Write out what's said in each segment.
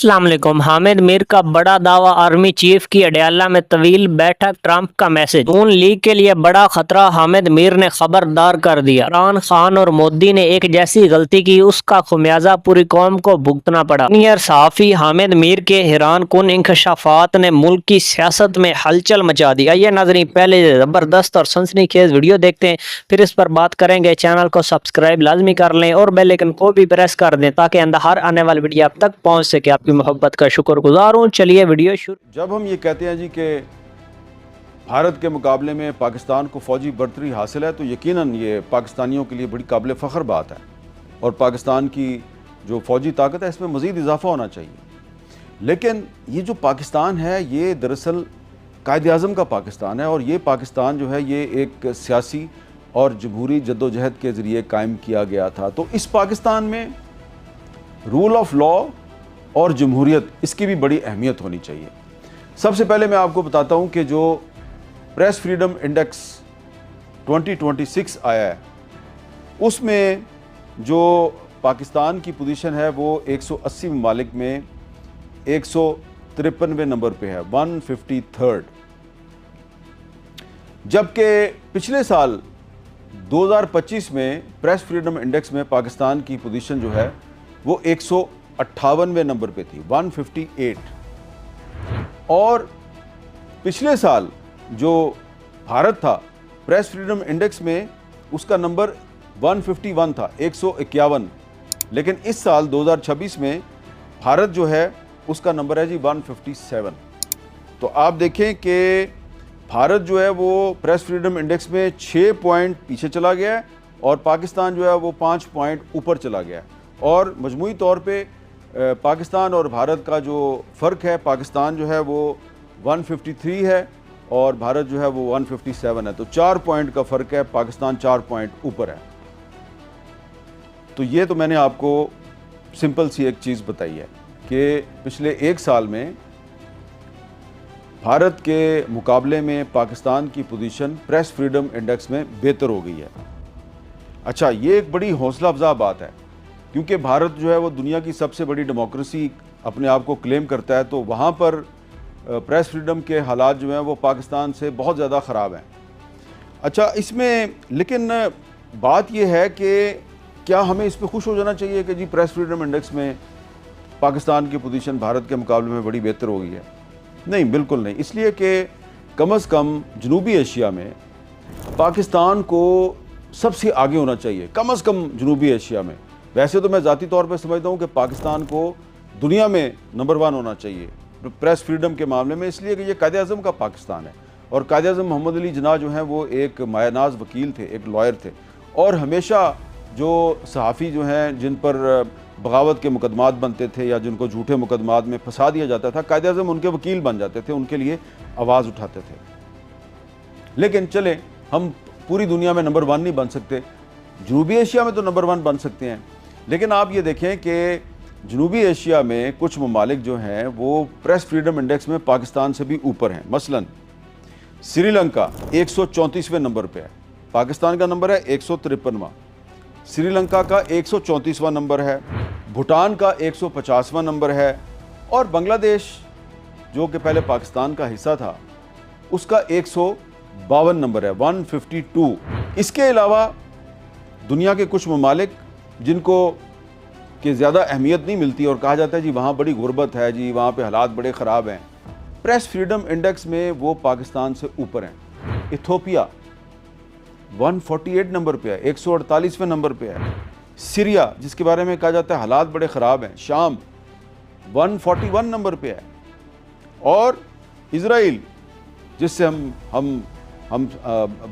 अस्सलाम वालेकुम। हामिद मीर का बड़ा दावा, आर्मी चीफ की अडयाला में तवील बैठक, ट्रंप का मैसेज। नून लीग के लिए बड़ा खतरा, हामिद मीर ने खबरदार कर दिया। इमरान खान और मोदी ने एक जैसी गलती की, उसका खुमियाजा पूरी कौम को भुगतना पड़ा। सीनियर सहाफी हामिद मीर के हैरान कुन इंकशाफात ने मुल्क की सियासत में हलचल मचा दी। आइए नाज़रीन, पहले जबरदस्त और सनसनीखेज वीडियो देखते हैं, फिर इस पर बात करेंगे। चैनल को सब्सक्राइब लाजमी कर लें और बेल आइकन को भी प्रेस कर दें ताकि हर आने वाली वीडियो आप तक पहुंच सके। आपकी मोहब्बत का शुक्रगुजार हूँ। चलिए वीडियो शुरू। जब हम ये कहते हैं जी कि भारत के मुकाबले में पाकिस्तान को फ़ौजी बढ़तरी हासिल है, तो यकीनन ये पाकिस्तानियों के लिए बड़ी काबिल फ़ख्र बात है और पाकिस्तान की जो फ़ौजी ताकत है इसमें मज़ीद इजाफ़ा होना चाहिए। लेकिन ये जो पाकिस्तान है ये दरअसल कायद-ए-आज़म का पाकिस्तान है और ये पाकिस्तान जो है ये एक सियासी और जमहूरी जद्दोजहद के ज़रिए कायम किया गया था। तो इस पाकिस्तान में रूल ऑफ लॉ और जमहूरियत, इसकी भी बड़ी अहमियत होनी चाहिए। सबसे पहले मैं आपको बताता हूँ कि जो प्रेस फ्रीडम इंडेक्स 2026 आया है उसमें जो पाकिस्तान की पोजीशन है वो 180 ममालिक में 153वें नंबर पे है, 153rd। जबकि पिछले साल 2025 में प्रेस फ्रीडम इंडेक्स में पाकिस्तान की पोजीशन जो है वो 158वें नंबर पे थी, 158। और पिछले साल जो भारत था प्रेस फ्रीडम इंडेक्स में उसका नंबर 151 था, 151। लेकिन इस साल 2026 में भारत जो है उसका नंबर है जी 157। तो आप देखें कि भारत जो है वो प्रेस फ्रीडम इंडेक्स में 6 पॉइंट पीछे चला गया है और पाकिस्तान जो है वो 5 पॉइंट ऊपर चला गया है। और मजमूई तौर पे पाकिस्तान और भारत का जो फ़र्क है, पाकिस्तान जो है वो 153 है और भारत जो है वो 157 है। तो 4 पॉइंट का फ़र्क है, पाकिस्तान 4 पॉइंट ऊपर है। तो ये तो मैंने आपको सिंपल सी एक चीज़ बताई है कि पिछले एक साल में भारत के मुकाबले में पाकिस्तान की पोजीशन प्रेस फ्रीडम इंडेक्स में बेहतर हो गई है। अच्छा, ये एक बड़ी हौसला अफजा बात है क्योंकि भारत जो है वो दुनिया की सबसे बड़ी डेमोक्रेसी अपने आप को क्लेम करता है, तो वहाँ पर प्रेस फ्रीडम के हालात जो हैं वो पाकिस्तान से बहुत ज़्यादा ख़राब हैं। अच्छा, इसमें लेकिन बात यह है कि क्या हमें इस पर खुश हो जाना चाहिए कि जी प्रेस फ्रीडम इंडेक्स में पाकिस्तान की पोजीशन भारत के मुकाबले में बड़ी बेहतर हो गई है? नहीं, बिल्कुल नहीं। इसलिए कि कम से कम जनूबी एशिया में पाकिस्तान को सबसे आगे होना चाहिए, कम से कम जनूबी एशिया में। वैसे तो मैं ज़ाती तौर पर समझता हूँ कि पाकिस्तान को दुनिया में नंबर 1 होना चाहिए प्रेस फ्रीडम के मामले में, इसलिए कि ये कायद-ए-आज़म का पाकिस्तान है और कायद-ए-आज़म मोहम्मद अली जिन्ना जो हैं वो एक मायनाज वकील थे, एक लॉयर थे और हमेशा जो सहाफ़ी जो हैं जिन पर बगावत के मुकदमात बनते थे या जिनको झूठे मुकदमात में फंसा दिया जाता था, कायद-ए-आज़म उनके वकील बन जाते थे, उनके लिए आवाज़ उठाते थे। लेकिन चले, हम पूरी दुनिया में नंबर 1 नहीं बन सकते, जनूबी एशिया में तो नंबर 1 बन सकते हैं। लेकिन आप ये देखें कि जनूबी एशिया में कुछ ममालिक जो हैं वो प्रेस फ्रीडम इंडेक्स में पाकिस्तान से भी ऊपर हैं। मसलन श्रीलंका 134वें नंबर पे है, पाकिस्तान का नंबर है 153वां, श्रीलंका का 134वां नंबर है, भूटान का 150वां नंबर है और बांग्लादेश जो कि पहले पाकिस्तान का हिस्सा था उसका 152 नंबर है, 152। इसके अलावा दुनिया के कुछ ममालिक जिनको कि ज़्यादा अहमियत नहीं मिलती और कहा जाता है जी वहाँ बड़ी गुर्बत है, जी वहाँ पे हालात बड़े ख़राब हैं, प्रेस फ्रीडम इंडेक्स में वो पाकिस्तान से ऊपर हैं। इथियोपिया 148 नंबर पे है, 148वें नंबर पे है। सीरिया जिसके बारे में कहा जाता है हालात बड़े ख़राब हैं, शाम 141 नंबर पे है। और इज़राइल जिससे हम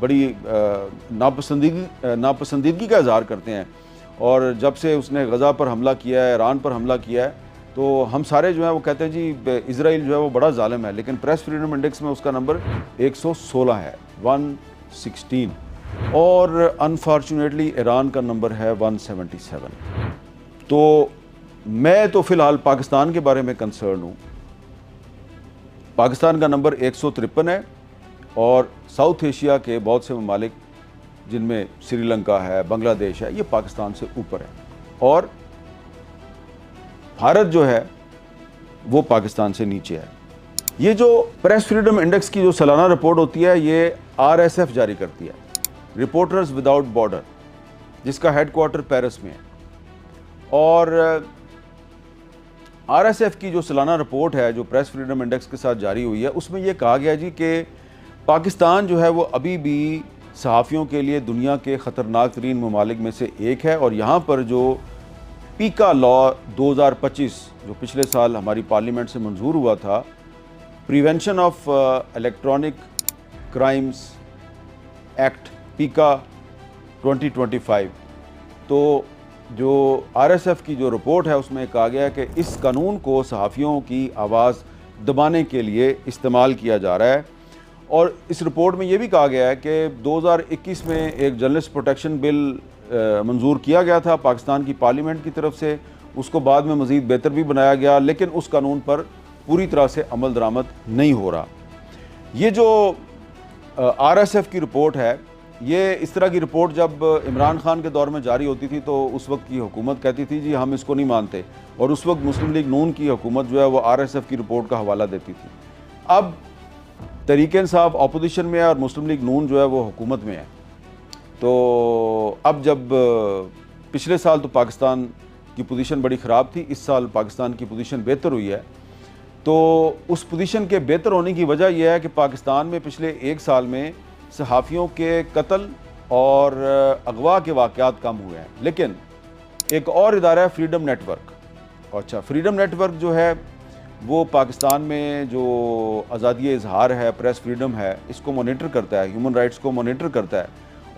बड़ी नापसंदीदगी का इज़हार करते हैं और जब से उसने गज़ा पर हमला किया है, ईरान पर हमला किया है, तो हम सारे जो है वो कहते हैं जी इज़राइल जो है वो बड़ा जालिम है। लेकिन प्रेस फ्रीडम इंडेक्स में उसका नंबर 116 है, 116। और अनफॉर्चुनेटली ईरान का नंबर है 177। तो मैं तो फ़िलहाल पाकिस्तान के बारे में कंसर्न हूँ। पाकिस्तान का नंबर 153 है और साउथ एशिया के बहुत से ममालिक जिनमें श्रीलंका है, बांग्लादेश है, ये पाकिस्तान से ऊपर है। और भारत जो है वो पाकिस्तान से नीचे है। ये जो प्रेस फ्रीडम इंडेक्स की जो सालाना रिपोर्ट होती है ये RSF जारी करती है, रिपोर्टर्स विदाउट बॉर्डर, जिसका हेडक्वार्टर पेरिस में है। और RSF की जो सालाना रिपोर्ट है जो प्रेस फ्रीडम इंडेक्स के साथ जारी हुई है, उसमें यह कहा गया जी कि पाकिस्तान जो है वो अभी भी सहाफ़ियों के लिए दुनिया के ख़तरनाक तरीन ममालिक में से एक है। और यहाँ पर जो पीका लॉ 2025 जो पिछले साल हमारी पार्लियामेंट से मंजूर हुआ था, prevention of electronic crimes act पीका 2025, तो जो RSF की जो रिपोर्ट है उसमें कहा गया है कि इस कानून को सहाफ़ियों की आवाज़ दबाने के लिए इस्तेमाल किया जा रहा है। और इस रिपोर्ट में ये भी कहा गया है कि 2021 में एक जर्नलिस्ट प्रोटेक्शन बिल मंजूर किया गया था पाकिस्तान की पार्लियामेंट की तरफ से, उसको बाद में मज़ीद बेहतर भी बनाया गया, लेकिन उस कानून पर पूरी तरह से अमल दरामद नहीं हो रहा। ये जो RSF की रिपोर्ट है, ये इस तरह की रिपोर्ट जब इमरान खान के दौर में जारी होती थी तो उस वक्त की हुकूमत कहती थी जी हम इसको नहीं मानते, और उस वक्त मुस्लिम लीग नून की हुकूमत जो है वो RSF की रिपोर्ट का हवाला देती थी। अब तहरीक इंसाफ अपोजिशन में है और मुस्लिम लीग नून जो है वो हुकूमत में है। तो अब जब पिछले साल तो पाकिस्तान की पोजीशन बड़ी ख़राब थी, इस साल पाकिस्तान की पोजीशन बेहतर हुई है। तो उस पोजीशन के बेहतर होने की वजह यह है कि पाकिस्तान में पिछले एक साल में सहाफ़ियों के कत्ल और अगवा के वाक़यात कम हुए हैं। लेकिन एक और इदारा है फ्रीडम नेटवर्क। अच्छा, फ्रीडम नेटवर्क जो है वो पाकिस्तान में जो आज़ादी इज़हार है, प्रेस फ्रीडम है, इसको मॉनिटर करता है, ह्यूमन राइट्स को मॉनिटर करता है।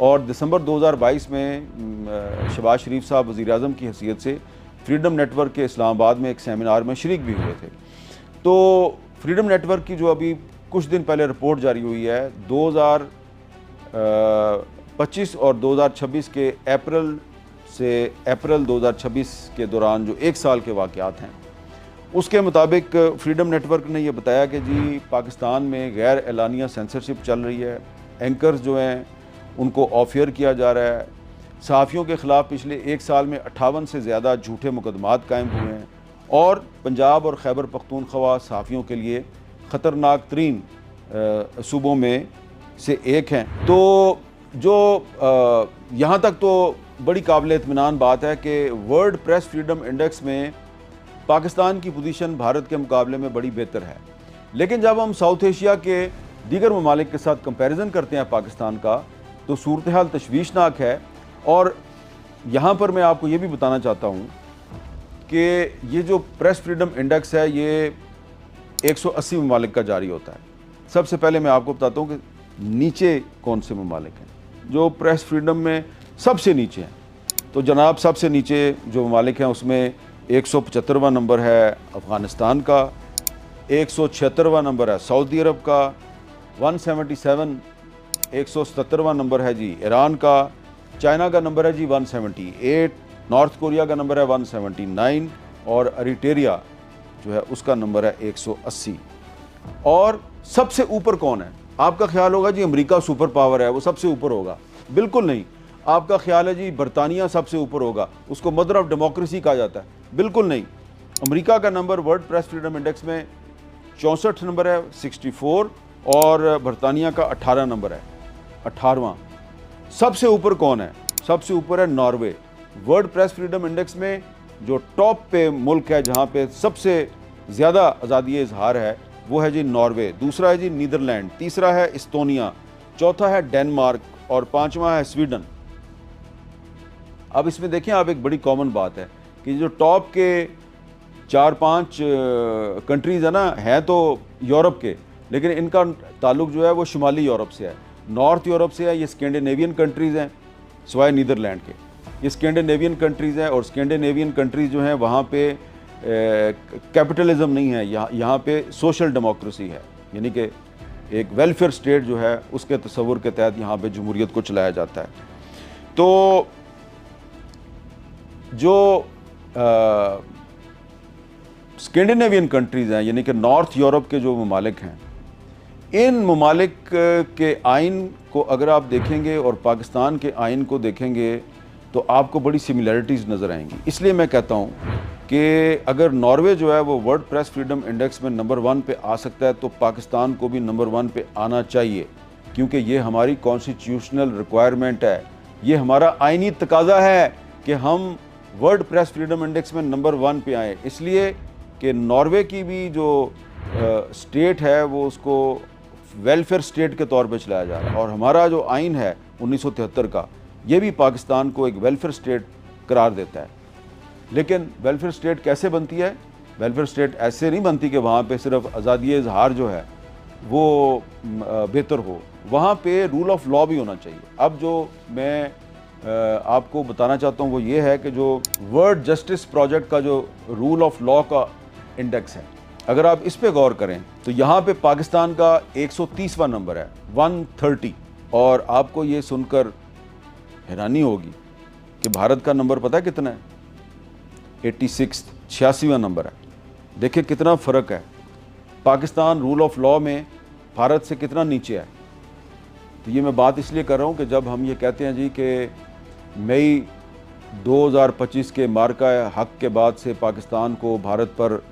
और दिसंबर 2022 में शहबाज शरीफ साहब वज़ीर-ए-आज़म की हैसियत से फ्रीडम नेटवर्क के इस्लामाबाद में एक सेमिनार में शरीक भी हुए थे। तो फ्रीडम नेटवर्क की जो अभी कुछ दिन पहले रिपोर्ट जारी हुई है 2025 और 2026 के अप्रैल से अप्रैल 2026 के दौरान जो एक साल के वाक़यात हैं, उसके मुताबिक फ्रीडम नेटवर्क ने यह बताया कि जी पाकिस्तान में गैर एलानिया सेंसरशिप चल रही है, एंकर्स जो हैं उनको ऑफ एयर किया जा रहा है, सहाफ़ियों के ख़िलाफ़ पिछले एक साल में 58 से ज़्यादा झूठे मुकदमात कायम हुए हैं, और पंजाब और खैबर पख्तूनख्वा सहाफ़ियों के लिए ख़तरनाक तरीन सूबों में से एक हैं। तो जो यहाँ तक तो बड़ी काबिल इत्मीनान बात है कि वर्ल्ड प्रेस फ्रीडम इंडेक्स में पाकिस्तान की पोजीशन भारत के मुकाबले में बड़ी बेहतर है। लेकिन जब हम साउथ एशिया के दीगर ममालिक के साथ कंपैरिजन करते हैं पाकिस्तान का, तो सूरत हाल तशवीशनाक है। और यहाँ पर मैं आपको ये भी बताना चाहता हूँ कि ये जो प्रेस फ्रीडम इंडेक्स है ये 180 ममालिक का जारी होता है। सबसे पहले मैं आपको बताता हूँ कि नीचे कौन से ममालिक हैं जो प्रेस फ्रीडम में सबसे नीचे हैं। तो जनाब सबसे नीचे जो ममालिक हैं उसमें 175वां नंबर है अफ़गानिस्तान का, 176वां नंबर है सऊदी अरब का, 177 177वां नंबर है जी ईरान का, चाइना का नंबर है जी 178, नॉर्थ कोरिया का नंबर है 179 और अरिटेरिया जो है उसका नंबर है 180। और सबसे ऊपर कौन है? आपका ख्याल होगा जी अमेरिका सुपर पावर है, वो सबसे ऊपर होगा। बिल्कुल नहीं। आपका ख्याल है जी बरतानिया सबसे ऊपर होगा, उसको मदर ऑफ डेमोक्रेसी कहा जाता है। बिल्कुल नहीं। अमेरिका का number world press freedom index में 64 नंबर है 64, और बरतानिया का 18 नंबर है 18वां। सबसे ऊपर कौन है? सबसे ऊपर है Norway. World press freedom index में जो टॉप पे मुल्क है जहाँ पे सबसे ज़्यादा आज़ादी इजहार है वो है जी नॉर्वे। दूसरा है जी नीदरलैंड, तीसरा है इस्टोनिया, चौथा है डेनमार्क और पांचवा है स्वीडन। अब इसमें देखें आप, एक बड़ी कॉमन बात है कि जो टॉप के 4-5 कंट्रीज़ है ना, हैं तो यूरोप के, लेकिन इनका ताल्लुक जो है वो शुमाली यूरोप से है, नॉर्थ यूरोप से है। ये स्कैंडिनेवियन कंट्रीज़ हैं सिवाय नीदरलैंड के, ये स्कैंडिनेवियन कंट्रीज़ हैं। और स्कैंडिनेवियन कंट्रीज़ जो हैं वहाँ पे कैपिटलिज्म नहीं है, यहाँ पे सोशल डेमोक्रेसी है, यानी कि एक वेलफेयर स्टेट जो है उसके तस्वुर के तहत यहाँ पे जमहूरियत को चलाया जाता है। तो जो स्कैंडिनेवियन कंट्रीज़ हैं यानी कि नॉर्थ यूरोप के जो ममालिक हैं, इन ममालिक के आइन को अगर आप देखेंगे और पाकिस्तान के आइन को देखेंगे तो आपको बड़ी सिमिलैरिटीज़ नज़र आएंगी। इसलिए मैं कहता हूँ कि अगर नॉर्वे जो है वो वर्ल्ड प्रेस फ्रीडम इंडेक्स में नंबर 1 पे आ सकता है तो पाकिस्तान को भी नंबर 1 पे आना चाहिए, क्योंकि ये हमारी कॉन्स्टिट्यूशनल रिक्वायरमेंट है, ये हमारा आईनी तकाजा है कि हम वर्ल्ड प्रेस फ्रीडम इंडेक्स में नंबर 1 पे आएँ। इसलिए कि नॉर्वे की भी जो स्टेट है वो उसको वेलफेयर स्टेट के तौर पे चलाया जा रहा है, और हमारा जो आइन है 1973 का, ये भी पाकिस्तान को एक वेलफेयर स्टेट करार देता है। लेकिन वेलफेयर स्टेट कैसे बनती है? वेलफेयर स्टेट ऐसे नहीं बनती कि वहाँ पे सिर्फ आज़ादी इजहार जो है वो बेहतर हो, वहाँ पे रूल ऑफ लॉ भी होना चाहिए। अब जो मैं आपको बताना चाहता हूँ वो ये है कि जो वर्ल्ड जस्टिस प्रोजेक्ट का जो रूल ऑफ लॉ का इंडेक्स है, अगर आप इस पे गौर करें तो यहाँ पे पाकिस्तान का 130वां नंबर है, 130। और आपको ये सुनकर हैरानी होगी कि भारत का नंबर पता है कितना है? 86, 86वां नंबर है। देखिए कितना फ़र्क है, पाकिस्तान रूल ऑफ लॉ में भारत से कितना नीचे है। तो ये मैं बात इसलिए कर रहा हूँ कि जब हम ये कहते हैं जी कि मई 2025 के मार्का हक के बाद से पाकिस्तान को भारत पर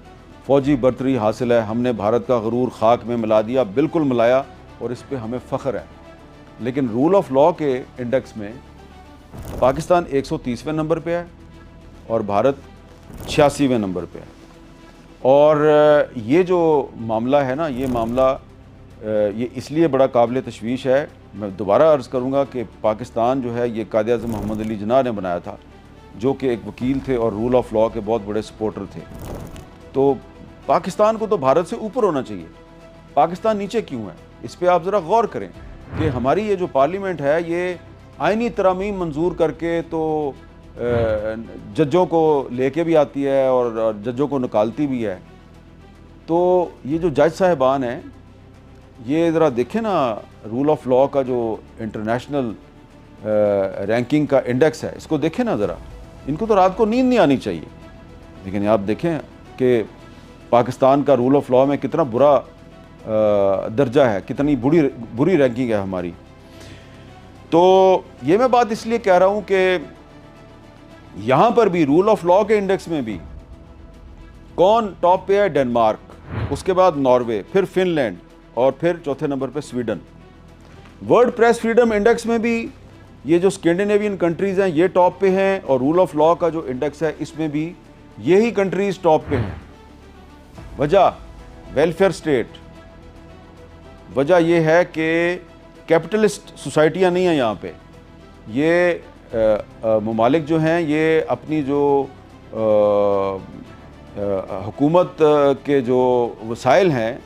फ़ौजी बर्तरी हासिल है, हमने भारत का गरूर खाक में मिला दिया, बिल्कुल मिलाया, और इस पे हमें फ़ख्र है। लेकिन रूल ऑफ लॉ के इंडेक्स में पाकिस्तान 130वें नंबर पे है और भारत 86वें नंबर पे है। और ये जो मामला है ना, ये मामला ये इसलिए बड़ा काबिल तशवीश है। मैं दोबारा अर्ज़ करूँगा कि पाकिस्तान जो है ये कायद-ए-आज़म मोहम्मद अली जिन्ना ने बनाया था, जो कि एक वकील थे और रूल ऑफ लॉ के बहुत बड़े सपोर्टर थे। तो पाकिस्तान को तो भारत से ऊपर होना चाहिए, पाकिस्तान नीचे क्यों है? इस पर आप ज़रा गौर करें कि हमारी ये जो पार्लियामेंट है ये आइनी तरामीम मंजूर करके तो जजों को लेके भी आती है और जजों को निकालती भी है। तो ये जो जज साहिबान हैं, ये ज़रा देखें ना, रूल ऑफ लॉ का जो इंटरनेशनल रैंकिंग का इंडेक्स है, इसको देखें ना ज़रा। इनको तो रात को नींद नहीं आनी चाहिए। लेकिन आप देखें कि पाकिस्तान का रूल ऑफ लॉ में कितना बुरा दर्जा है, कितनी बुरी रैंकिंग है हमारी। तो ये मैं बात इसलिए कह रहा हूँ कि यहाँ पर भी रूल ऑफ लॉ के इंडेक्स में भी कौन टॉप पे है? डेनमार्क, उसके बाद नॉर्वे, फिर फिनलैंड और फिर चौथे नंबर पे Sweden. World press freedom index में भी ये जो स्कैंडिनेवियन कंट्रीज़ हैं ये टॉप पे हैं, और रूल ऑफ लॉ का जो इंडेक्स है इसमें भी यही कंट्रीज़ टॉप पे हैं। वजह वेलफेयर स्टेट, वजह यह है कि कैपिटलिस्ट सोसाइटियाँ नहीं हैं यहाँ पे। ये ममालिक जो हैं ये अपनी जो हुकूमत के जो वसाइल हैं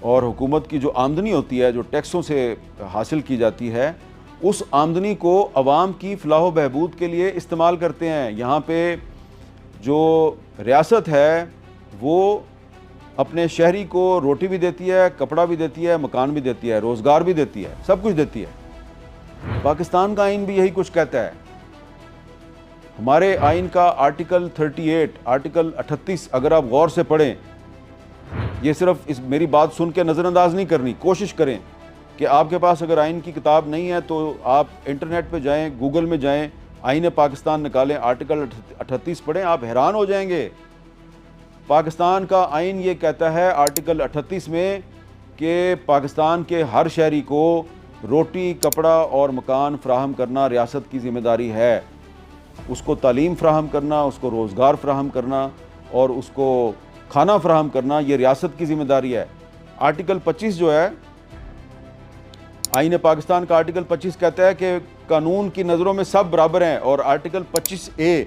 और हुकूमत की जो आमदनी होती है, जो टैक्सों से हासिल की जाती है, उस आमदनी को अवाम की फलाह बहबूद के लिए इस्तेमाल करते हैं। यहाँ पे जो रियासत है वो अपने शहरी को रोटी भी देती है, कपड़ा भी देती है, मकान भी देती है, रोज़गार भी देती है, सब कुछ देती है। पाकिस्तान का आइन भी यही कुछ कहता है। हमारे आइन का आर्टिकल 38, आर्टिकल 38 अगर आप गौर से पढ़ें, ये सिर्फ इस मेरी बात सुन के नज़रअंदाज नहीं करनी, कोशिश करें कि आपके पास अगर आइन की किताब नहीं है तो आप इंटरनेट पे जाएं, गूगल में जाएं, आइन पाकिस्तान निकालें, आर्टिकल 38 पढ़ें, आप हैरान हो जाएंगे। पाकिस्तान का आइन ये कहता है आर्टिकल 38 में कि पाकिस्तान के हर शहरी को रोटी, कपड़ा और मकान फ़राहम करना रियासत की ज़िम्मेदारी है। उसको तालीम फ़राहम करना, उसको रोज़गार फ़राहम करना और उसको खाना फ़राहम करना, ये रियासत की ज़िम्मेदारी है। आर्टिकल 25 जो है आईन पाकिस्तान का, आर्टिकल 25 कहता है कि कानून की नज़रों में सब बराबर हैं। और आर्टिकल 25A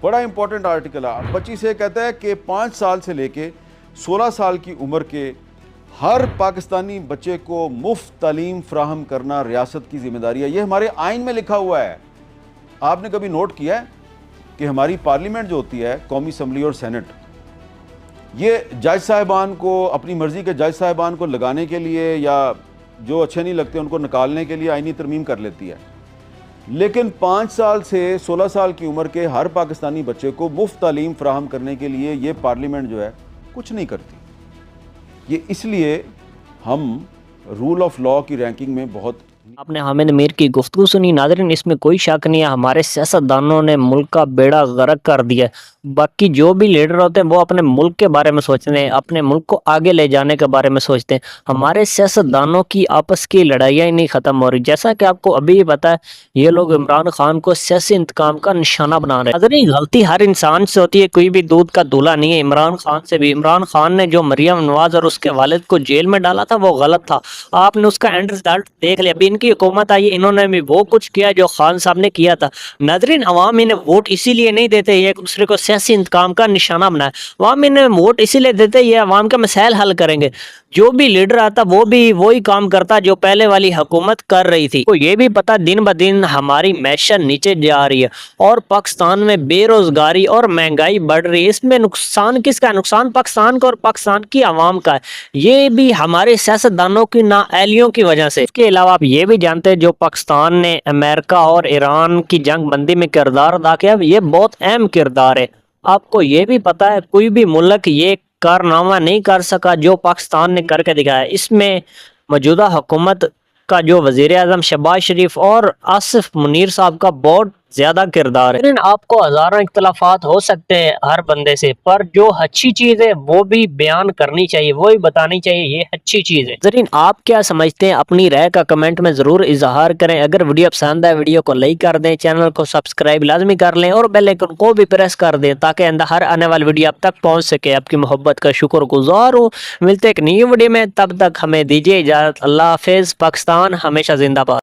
बड़ा इंपॉर्टेंट आर्टिकल है। 25A कहता है कि 5 साल से लेके 16 साल की उम्र के हर पाकिस्तानी बच्चे को मुफ्त तालीम फ़राहम करना रियासत की ज़िम्मेदारी है। ये हमारे आइन में लिखा हुआ है। आपने कभी नोट किया है कि हमारी पार्लियामेंट जो होती है, कौमी असम्बली और सेनेट, ये जज साहिबान को, अपनी मर्ज़ी के जज साहिबान को लगाने के लिए या जो अच्छे नहीं लगते उनको निकालने के लिए आइनी तरमीम कर लेती है। लेकिन 5 साल से 16 साल की उम्र के हर पाकिस्तानी बच्चे को मुफ्त तालीम फ़राहम करने के लिए ये पार्लियामेंट जो है कुछ नहीं करती। ये इसलिए हम रूल ऑफ लॉ की रैंकिंग में बहुत आपने हामिद मीर की गुफ्तगू सुनी नाज़रीन, इसमें कोई शक नहीं है हमारे सियासतदानों ने मुल्क का बेड़ा गर्क कर दिया है। बाकी जो भी लीडर होते हैं वो अपने मुल्क के बारे में सोचते हैं, अपने मुल्क को आगे ले जाने के बारे में सोचते हैं। हमारे सियासतदानों की आपस की लड़ाइयाँ ही नहीं ख़त्म हो रही। जैसा कि आपको अभी ही पता है ये लोग इमरान खान को सियासी इंतकाम का निशाना बना रहे हैं। नाज़रीन, गलती हर इंसान से होती है, कोई भी दूध का दूल्हा नहीं है। इमरान खान से भी, इमरान खान ने जो मरियम नवाज और उसके वालिद को जेल में डाला था वो गलत था। आपने उसका एंड रिजल्ट देख लिया। अभी इनकी हुकूमत आई, इन्होंने भी वो कुछ किया जो खान साहब ने किया था। नाज़रीन, अवाम इन्हें वोट इसीलिए नहीं देते ये एक दूसरे को सियासी इंतकाम का निशाना बनाए। अवाम इन्हें वोट इसीलिए देते ये अवाम के मसाइल हल करेंगे। जो भी लीडर आता वो भी वही काम करता जो पहले वाली हुकूमत कर रही थी। तो ये भी पता दिन ब दिन हमारी मैशत नीचे जा रही है और पाकिस्तान में बेरोजगारी और महंगाई बढ़ रही है। इसमें नुकसान किसका है? नुकसान पाकिस्तान का और पाकिस्तान की आवाम का है। ये भी हमारे सियासतदानों की नाअहलियों की वजह से। इसके अलावा आप ये भी जानते हैं जो पाकिस्तान ने अमेरिका और ईरान की जंग बंदी में किरदार अदा किया, ये बहुत अहम किरदार है। आपको ये भी पता है कोई भी मुल्क ये कारनामा नहीं कर सका जो पाकिस्तान ने करके दिखाया। इसमें मौजूदा हुकूमत का जो वज़ीर आज़म शहबाज शरीफ और आसिफ मुनीर साहब का बहुत ज्यादा किरदार है। लेकिन आपको हजारों इख्तलाफात हो सकते हैं हर बंदे से, पर जो अच्छी चीज है वो भी बयान करनी चाहिए, वो ही बतानी चाहिए ये अच्छी चीज है। जरीन, आप क्या समझते हैं? अपनी राय का कमेंट में जरूर इजहार करें। अगर वीडियो पसंद है वीडियो को लाइक कर दें, चैनल को सब्सक्राइब लाजमी कर लें और बेल आइकन को भी प्रेस कर दें ताकि हर आने वाली वीडियो आप तक पहुंच सके। आपकी मोहब्बत का शुक्रगुजार हूँ। मिलते एक नई वीडियो में, तब तक हमें दीजिए इजाजत। अल्लाह हाफिज। पाकिस्तान हमेशा जिंदाबाद।